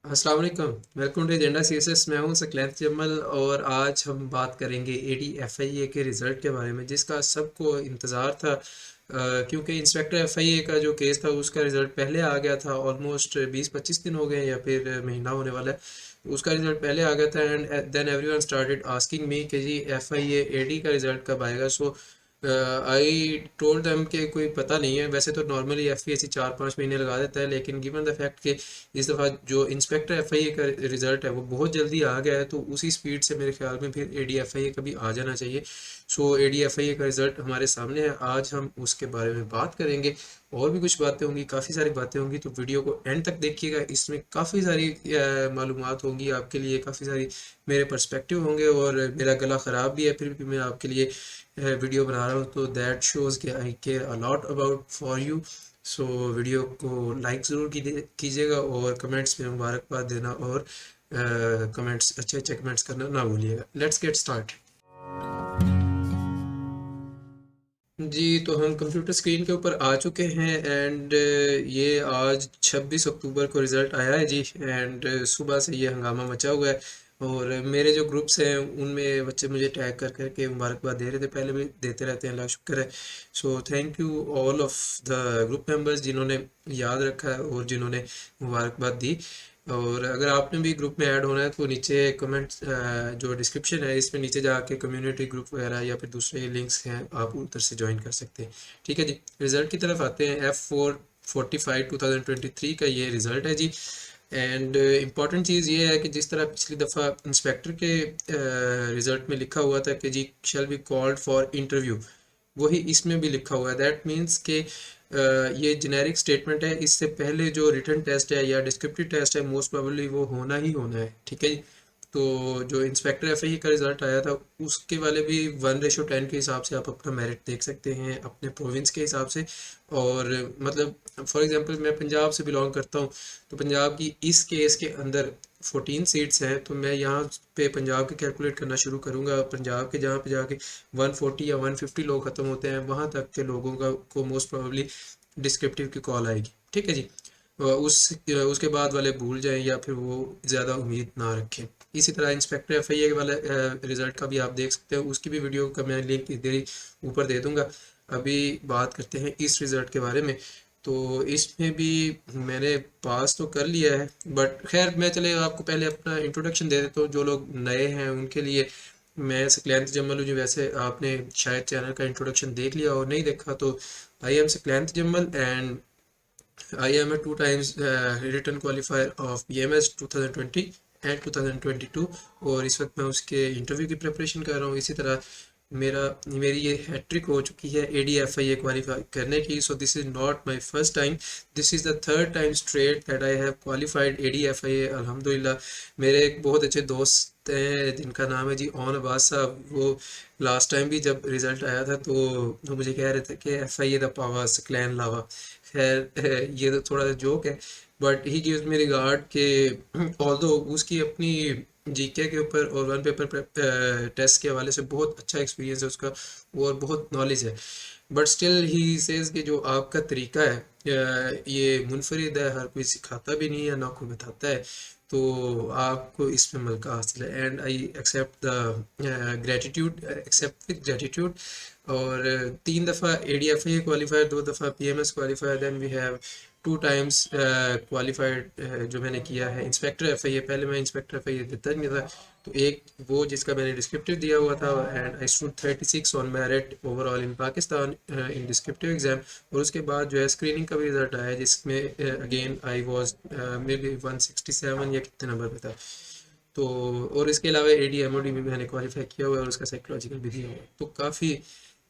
अस्सलाम वालेकुम। Welcome to agenda CSS. मैं हूं सकलैत जमल और आज हम बात करेंगे एडीएफआईए के रिज़ल्ट के बारे में जिसका सबको इंतज़ार था। क्योंकि इंस्पेक्टर एफआईए का जो केस था उसका रिज़ल्ट पहले आ गया था। ऑलमोस्ट 20-25 दिन हो गए या फिर महीना होने वाला है। उसका रिज़ल्ट पहले आ गया था and then everyone started asking me कि जी एफआईए एडी का रिज़ल्ट कब आएगा। सो आई टोल्ड देम कि कोई पता नहीं है। वैसे तो नॉर्मली एफपीएससी 4-5 महीने लगा देता है, लेकिन गिवन द फैक्ट कि इस दफ़ा जो इंस्पेक्टर एफआईए का रिज़ल्ट है वो बहुत जल्दी आ गया है, तो उसी स्पीड से मेरे ख्याल में फिर एडीएफआईए का भी आ जाना चाहिए। सो एडीएफआईए का रिज़ल्ट हमारे सामने है, आज हम उसके बारे में बात करेंगे। और भी कुछ बातें होंगी, काफ़ी सारी बातें होंगी, तो वीडियो को एंड तक देखिएगा। इसमें काफ़ी सारी मालूमात होंगी आपके लिए, काफ़ी सारी मेरे पर्सपेक्टिव होंगे। और मेरा गला ख़राब भी है, फिर भी मैं आपके लिए वीडियो बना रहा हूँ, तो दैट शोज़ कि I care a lot about for you. So video को लाइक ज़रूर कीजिएगा और कमेंट्स में मुबारकबाद देना और कमेंट्स, अच्छे अच्छे कमेंट्स करना ना भूलिएगा। Let's get start. जी, तो हम कंप्यूटर स्क्रीन के ऊपर आ चुके हैं एंड ये आज 26 अक्टूबर को रिज़ल्ट आया है जी। एंड सुबह से ये हंगामा मचा हुआ है और मेरे जो ग्रुप्स हैं उनमें बच्चे मुझे टैग कर करके मुबारकबाद दे रहे थे, पहले भी देते रहते हैं, अल्लाह का शुक्र है। So thank you all of the group members जिन्होंने याद रखा है और जिन्होंने मुबारकबाद दी। और अगर आपने भी ग्रुप में ऐड होना है तो नीचे कमेंट, जो डिस्क्रिप्शन है इसमें नीचे जाके कम्युनिटी ग्रुप वगैरह या फिर दूसरे लिंक्स हैं, आप उधर से ज्वाइन कर सकते हैं। ठीक है जी, रिज़ल्ट की तरफ आते हैं। F445 2023 का ये रिज़ल्ट है जी। एंड इम्पॉर्टेंट चीज़ ये है कि जिस तरह पिछली दफ़ा इंस्पेक्टर के रिज़ल्ट में लिखा हुआ था कि जी shall be called for interview, वही इसमें भी लिखा हुआ है। दैट मीन्स कि ये जेनेरिक स्टेटमेंट है। इससे पहले जो रिटन टेस्ट है या डिस्क्रिप्टिव टेस्ट है मोस्ट प्रोबेबली वो होना ही होना है। ठीक है जी। तो जो इंस्पेक्टर एफआई का रिजल्ट आया था उसके वाले भी 1:10 के हिसाब से आप अपना मेरिट देख सकते हैं अपने प्रोविंस के हिसाब से। और मतलब फॉर एग्जांपल मैं पंजाब से बिलोंग करता हूँ, तो पंजाब की इस केस के अंदर 14 सीट्स हैं, तो मैं यहाँ पे पंजाब के कैलकुलेट करना शुरू करूँगा। पंजाब के जहाँ पे जाके 140 या 150 लोग ख़त्म होते हैं वहाँ तक के लोगों का को मोस्ट प्रोबेबली डिस्क्रिप्टिव की कॉल आएगी। ठीक है जी। उसके बाद वाले भूल जाएं या फिर वो ज़्यादा उम्मीद ना रखें। इसी तरह इंस्पेक्टर एफआईए वाले रिज़ल्ट का भी आप देख सकते हो, उसकी भी वीडियो का मैं लिंक इधर ही ऊपर दे दूंगा। अभी बात करते हैं इस रिज़ल्ट के बारे में। तो इसमें भी मैंने पास तो कर लिया है, बट खैर मैं चले आपको पहले अपना इंट्रोडक्शन दे देता हूँ। जो लोग नए हैं उनके लिए मैं सकलैंत जम्मल हूँ जी। वैसे आपने शायद चैनल का इंट्रोडक्शन देख लिया और नहीं देखा तो आई एम सकलैंत जम्मल and I am a two times written qualifier of BMS 2020 and 2022 और इस वक्त मैं उसके इंटरव्यू की प्रिपरेशन कर रहा हूँ। इसी तरह मेरी ये हैट्रिक हो चुकी है ADFIA क्वालिफाई करने की। So this is not my first time, this is the third time straight that I have qualified ADFIA अल्हम्दुलिल्लाह। मेरे एक बहुत अच्छे दोस्त हैं जिनका नाम है जी ओन अब्बास साहब। वो लास्ट टाइम भी जब रिज़ल्ट आया था तो वो मुझे कह रहे थे कि FIA द पावर्स क्लैन लावा। खैर ये तो थोड़ा सा जोक है, but he gives me regard के ऑल्दो उसकी अपनी जीके के ऊपर और वन पेपर टेस्ट के हवाले से बहुत अच्छा एक्सपीरियंस है उसका और बहुत नॉलेज है। बट स्टिल ही सेज कि जो आपका तरीका है ये मुनफरिद है, हर कोई सिखाता भी नहीं है ना कोई बताता है, तो आपको इसमें मलका हासिल है। And I accept the gratitude, accept with gratitude. और 3 दफ़ा ADFA क्वालिफायर, 2 दफ़ा PMS qualifier, then we have 2 times qualified जो मैंने किया है इंस्पेक्टर एफआईए। पहले मैं इंस्पेक्टर एफआईए देता ही नहीं था, तो एक वो जिसका मैंने डिस्क्रिप्टिव दिया हुआ था and I stood 36 on merit overall in Pakistan in descriptive exam. और उसके बाद जो है स्क्रीनिंग का भी रिजल्ट आया जिसमें again I was may be 167 या कितने नंबर पे था। तो और इसके अलावा AD MOD में भी मैंने क्वालिफाई किया हुआ है और उसका साइकोलॉजिकल भी दिया हुआ है। तो काफ़ी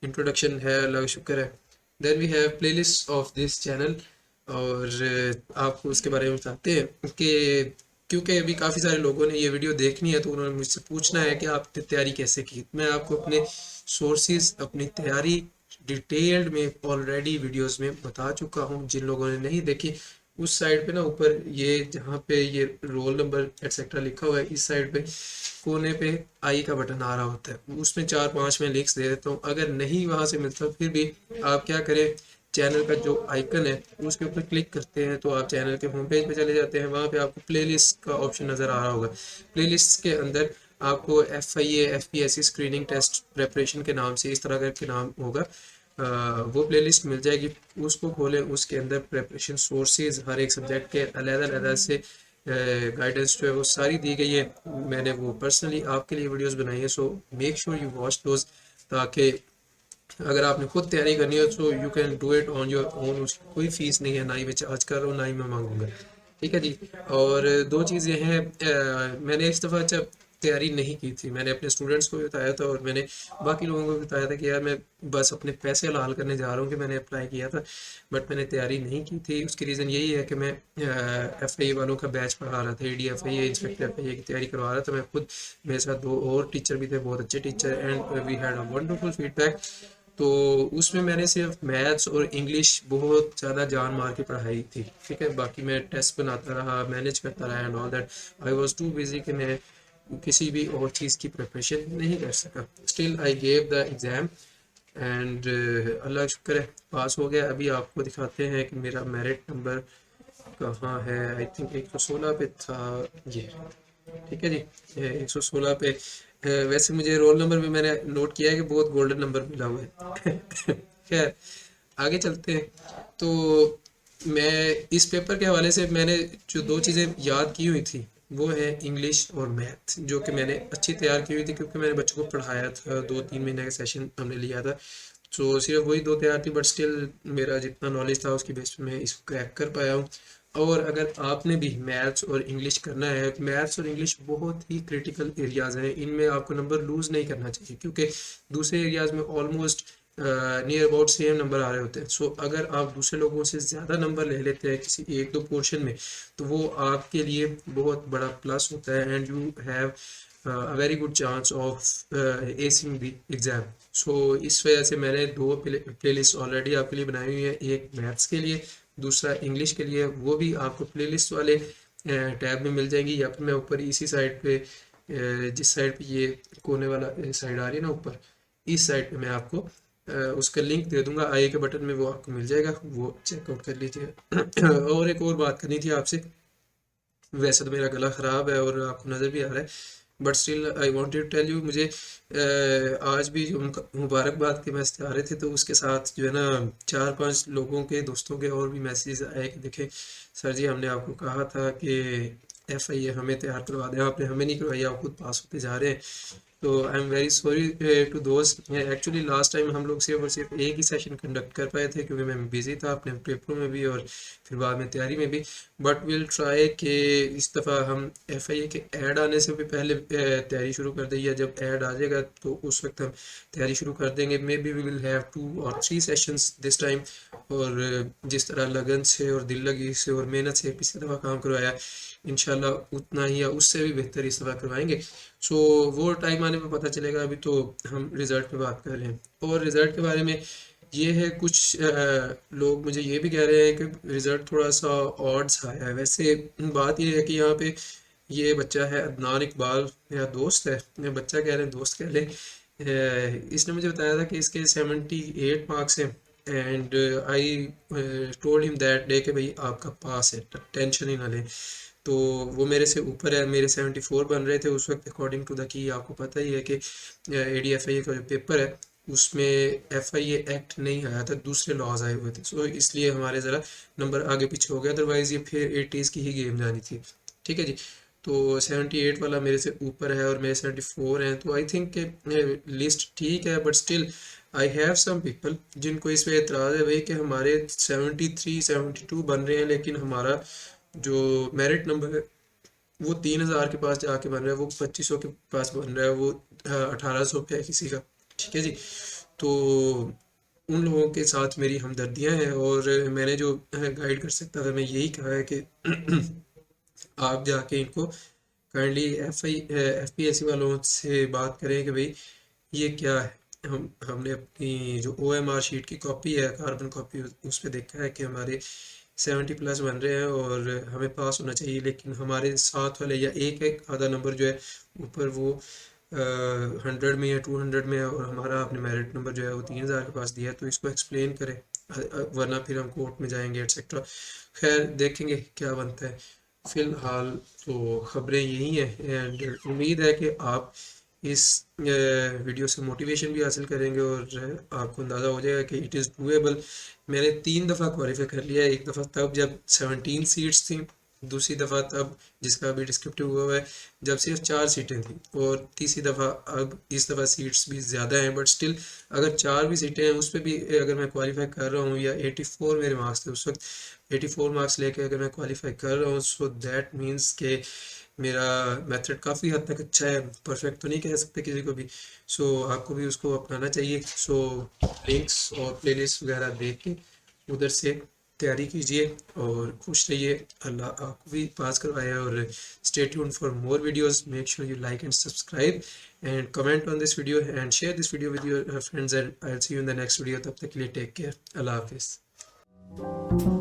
इंट्रोडक्शन है, अल्लाह का शुक्र है। Then we have playlist of this channel. और आपको उसके बारे में बताते हैं कि क्योंकि अभी काफ़ी सारे लोगों ने ये वीडियो देखनी है तो उन्होंने मुझसे पूछना है कि आपने तैयारी कैसे की। मैं आपको अपने सोर्सेज, अपनी तैयारी डिटेल्ड में ऑलरेडी वीडियोस में बता चुका हूँ। जिन लोगों ने नहीं देखी, उस साइड पे ना ऊपर ये जहाँ पे ये रोल नंबर एटसेट्रा लिखा हुआ है, इस साइड पे कोने पे आई का बटन आ रहा होता है, उसमें 4-5 मैं लिंक्स दे देता हूँ। अगर नहीं वहां से मिलता फिर भी आप क्या करें, चैनल का जो आइकन है उसके ऊपर क्लिक करते हैं तो आप चैनल के होम पेज पे चले जाते हैं। वहाँ पे आपको प्लेलिस्ट का ऑप्शन नज़र आ रहा होगा। प्लेलिस्ट के अंदर आपको FIA FPSC screening test preparation के नाम से इस तरह करके नाम होगा, वो प्लेलिस्ट मिल जाएगी। उसको खोलें, उसके अंदर प्रेपरेशन सोर्सेज हर एक सब्जेक्ट के अलग-अलग से गाइडेंस जो है वो सारी दी गई है। मैंने वो पर्सनली आपके लिए वीडियोस बनाई है, so make sure you watch those, ताकि अगर आपने खुद तैयारी करनी हो तो you can do it on your own. उसकी कोई फीस नहीं है, ना ही मैं चार्ज कर रहा हूँ ना ही मैं मांगूंगा। ठीक है जी। और दो चीज़ें हैं, मैंने इस दफ़ा जब तैयारी नहीं की थी, मैंने अपने स्टूडेंट्स को भी बताया था और मैंने बाकी लोगों को भी बताया था कि यार मैं बस अपने पैसे हलाल करने जा रहा हूँ कि मैंने अप्लाई किया था, बट मैंने तैयारी नहीं की थी। उसकी रीज़न यही है कि मैं FIA वालों का बैच पढ़ा रहा था, ADFIA इंस्पेक्टर FIA की तैयारी करवा रहा था मैं खुद। मेरे साथ दो और टीचर भी थे, बहुत अच्छे teacher, and we had a wonderful feedback. तो उसमें मैंने सिर्फ मैथ्स और इंग्लिश बहुत ज़्यादा जान मार के पढ़ाई थी। ठीक है, बाकी मैं टेस्ट बनाता रहा, मैनेज करता रहा and all that. I was too busy कि मैं किसी भी और चीज़ की प्रिपरेशन नहीं कर सका। Still I gave the exam and अल्लाह का शुक्र है पास हो गया। अभी आपको दिखाते हैं कि मेरा मेरिट नंबर कहाँ है। आई थिंक 116 पे था ये। ठीक है जी, 116 पे। वैसे मुझे रोल नंबर भी मैंने नोट किया है कि बहुत गोल्डन नंबर मिला हुआ है। खैर, आगे चलते हैं। तो मैं इस पेपर के हवाले से मैंने जो दो चीज़ें याद की हुई थी वो है इंग्लिश और मैथ, जो कि मैंने अच्छी तैयार की हुई थी क्योंकि मैंने बच्चों को पढ़ाया था, 2-3 महीने का सेशन हमने लिया था। तो सिर्फ वही दो तैयार थी, बट स्टिल मेरा जितना नॉलेज था उसकी बेस पे मैं इसको क्रैक कर पाया हूँ। और अगर आपने भी मैथ्स और इंग्लिश करना है, मैथ्स और इंग्लिश बहुत ही क्रिटिकल एरियाज़ हैं, इनमें आपको नंबर लूज़ नहीं करना चाहिए क्योंकि दूसरे एरियाज़ में almost near about same number आ रहे होते हैं। सो अगर आप दूसरे लोगों से ज़्यादा नंबर ले लेते हैं किसी एक दो पोर्शन में, तो वो आपके लिए बहुत बड़ा प्लस होता है and you have a very good chance of acing the exam। सो इस वजह से मैंने दो प्लेलिस्ट ऑलरेडी आपके लिए बनाई हुई है, एक मैथ्स के लिए, दूसरा इंग्लिश के लिए। वो भी आपको प्लेलिस्ट वाले टैब में मिल जाएंगी, या फिर मैं ऊपर इसी साइड पे जिस साइड पे ये कोने वाला साइड आ रही है ना ऊपर, इस साइड पे मैं आपको उसका लिंक दे दूंगा, आई के बटन में, वो आपको मिल जाएगा, वो चेकआउट कर लीजिए। और एक और बात करनी थी आपसे। वैसे तो मेरा गला ख़राब है और आपको नज़र भी आ रहा है, but still I wanted to tell you. मुझे आज भी जो मुबारकबाद के मैसेज आ रहे थे तो उसके साथ जो है ना 4-5 लोगों के दोस्तों के और भी मैसेज आए कि देखें सर जी, हमने आपको कहा था कि FIA हमें तैयार करवा दें, आपने हमें नहीं करवाई, आप खुद पास होते जा रहे हैं। तो I am very sorry to दोस्त। एक्चुअली लास्ट टाइम हम लोग सिर्फ और सिर्फ एक ही सेशन कंडक्ट कर पाए थे क्योंकि मैं बिजी था अपने पेपरों में भी और फिर बाद में तैयारी में भी। बट विल ट्राई कि इस दफ़ा हम FIA के ऐड आने से भी पहले तैयारी शुरू कर दें, या जब ऐड आ जाएगा तो उस वक्त हम तैयारी शुरू कर देंगे। Maybe we will have 2 or 3 sessions this time. और जिस तरह लगन से और दिल लगी से और मेहनत से पिछली दफ़ा काम करवाया, इंशाल्लाह उतना ही या उससे भी बेहतर इस दफ़ा करवाएंगे। सो वो टाइम आने पे पता चलेगा, अभी तो हम रिज़ल्ट पे बात कर रहे हैं। और रिज़ल्ट के बारे में ये है, कुछ लोग मुझे ये भी कह रहे हैं कि रिज़ल्ट थोड़ा सा ऑड सा आया है। वैसे बात ये है कि यहाँ पे ये बच्चा है अदनान इकबाल, मेरा दोस्त है, मेरा बच्चा कह रहे हैं दोस्त कह लें। इसने मुझे बताया था कि इसके 78 मार्क्स हैं and I told him that day कि भाई आपका पास है, टेंशन ही ना लें। तो वो मेरे से ऊपर है, मेरे 74 बन रहे थे उस वक्त अकॉर्डिंग टू द की। आपको पता ही है कि ADFIA का जो पेपर है उसमें FIA एक्ट नहीं आया था, दूसरे लॉज आए हुए थे। सो इसलिए हमारे ज़रा नंबर आगे पीछे हो गया, अदरवाइज़ ये फिर 80s की ही गेम जानी थी। ठीक है जी। तो 78 वाला मेरे से ऊपर है और मेरे 74 हैं, तो आई थिंक कि लिस्ट ठीक है, but still I have some people जिनको इस पे एतराज़ है भाई कि हमारे 73-72 बन रहे हैं, लेकिन हमारा जो मेरिट नंबर है वो 3000 के पास जाके बन रहा है, वो 2500 के पास बन रहा है, वो 1800 पे है किसी का। ठीक है जी। तो उन लोगों के साथ मेरी हमदर्दियां हैं और मैंने जो गाइड कर सकता था मैं यही कहा है कि आप जाके इनको काइंडली FPSC वालों से बात करें कि भाई ये क्या है। हमने अपनी जो OMR शीट की कॉपी है, कार्बन कॉपी, उस पर देखा है कि हमारे 70+ बन रहे हैं और हमें पास होना चाहिए, लेकिन हमारे साथ वाले या एक एक आधा नंबर जो है ऊपर वो 100 में या 200 में है और हमारा अपने मेरिट नंबर जो है वो 3000 के पास दिया है। तो इसको एक्सप्लेन करें वरना फिर हम कोर्ट में जाएंगे एट्सेट्रा। खैर देखेंगे क्या बनता है। फिलहाल तो खबरें यही हैं एंड उम्मीद है कि आप इस वीडियो से मोटिवेशन भी हासिल करेंगे और आपको अंदाज़ा हो जाएगा कि इट इज़ डूएबल। मैंने 3 दफ़ा क्वालिफाई कर लिया है। एक दफ़ा तब जब 17 सीट्स थी, दूसरी दफ़ा तब जिसका अभी डिस्क्रिप्टिव हुआ है जब सिर्फ 4 सीटें थी, और तीसरी दफ़ा अब इस दफ़ा सीट्स भी ज़्यादा हैं बट स्टिल अगर 4 भी सीटें हैं उस पर भी अगर मैं क्वालिफाई कर रहा हूँ, या 84 मेरे मार्क्स थे उस वक्त, 84 मार्क्स लेके अगर मैं क्वालिफाई कर रहा हूँ, सो दैट मीन्स के मेरा मेथड काफ़ी हद तक अच्छा है। परफेक्ट तो नहीं कह सकते किसी को भी। सो आपको भी उसको अपनाना चाहिए। सो लिंक्स और प्लेलिस्ट वगैरह देख के उधर से तैयारी कीजिए और खुश रहिए। अल्लाह आपको भी पास करवाए। और stay tuned for more videos. Make sure you like and subscribe and comment on this video and share this video with your friends and I will see you in the next video. तब तक के लिए take care. अल्लाह हाफिज़।